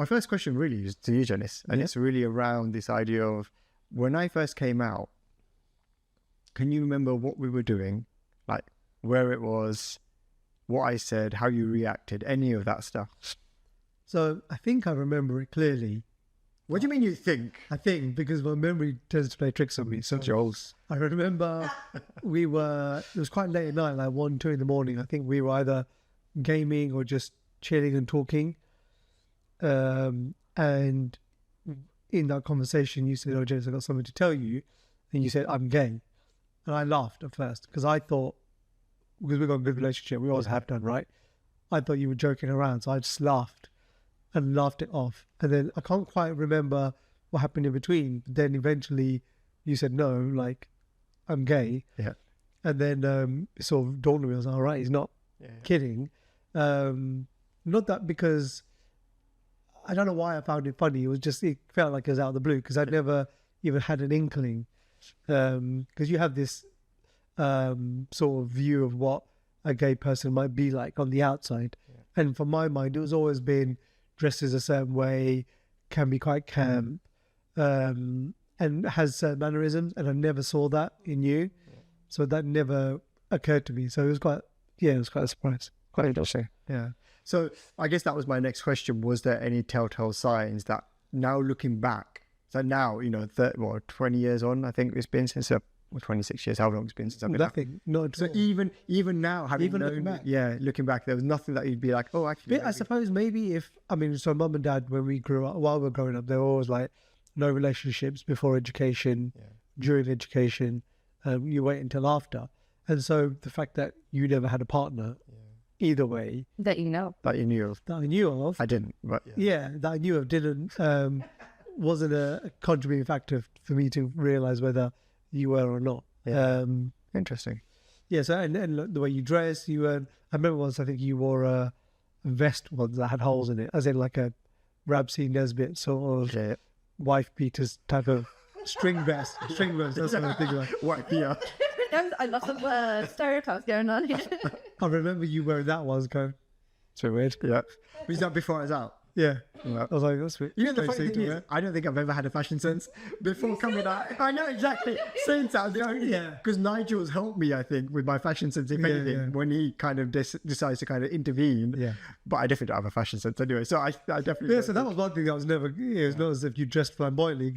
My first question really is to you, Janice, and it's really around this idea of when I first came out, can you remember what we were doing, like where it was, what I said, how you reacted, any of that stuff? So I think I remember it clearly. What do you mean you think? I think because my memory tends to play tricks on me. So Jules. I remember it was quite late at night, like 1, 2 in the morning. I think we were either gaming or just chilling and talking. And in that conversation, you said, "Oh, James, I got something to tell you." And you said, "I'm gay." And I laughed at first because I thought, because we've got a good relationship, we always have done, right? I thought you were joking around. So I just laughed it off. And then I can't quite remember what happened in between. But then eventually you said, "No, like, I'm gay." Yeah. And then it sort of dawned on me, I was like, all right, he's not kidding. Not that because, I don't know why I found it funny. It felt like it was out of the blue because I'd never even had an inkling. Because you have this sort of view of what a gay person might be like on the outside. Yeah. And from my mind, it was always been dresses a certain way, can be quite camp, and has certain mannerisms. And I never saw that in you. Yeah. So that never occurred to me. So it was quite a surprise. Quite interesting. Yeah. So I guess that was my next question. Was there any telltale signs that now looking back, so now, 20 years on, I think it's been since, 26 years, how long it's been since I've been Nothing, not at so all. even now, having looking back. Yeah, looking back, there was nothing that you'd be like, oh, actually. I suppose maybe so mum and dad, when we grew up, while we were growing up, they were always like, no relationships before education, during education, you wait until after. And so the fact that you never had a partner, either way. That you know. That you knew of. That I knew of. I didn't, but. Yeah, that I knew of didn't, wasn't a contributing factor for me to realise whether you were or not. Yeah. Interesting. Yeah, so and the way you dress, I remember once I think you wore a vest once that had holes in it, as in like a Rabsy Nesbitt sort of wife beaters type of string vest. That's what I'm thinking about. What? Yeah. I love some stereotypes going on here. I remember you wearing that once going, it's a bit weird. Yeah. Was that before I was out? Yeah. I was like, that's weird. The funny thing is, I don't think I've ever had a fashion sense before coming out. I know exactly. Since I was the only, because Nigel's helped me, I think, with my fashion sense, if anything, when he kind of decides to kind of intervene. Yeah. But I definitely don't have a fashion sense anyway. So I definitely. Yeah, so that was one thing that was never, it was not as if you dressed flamboyantly.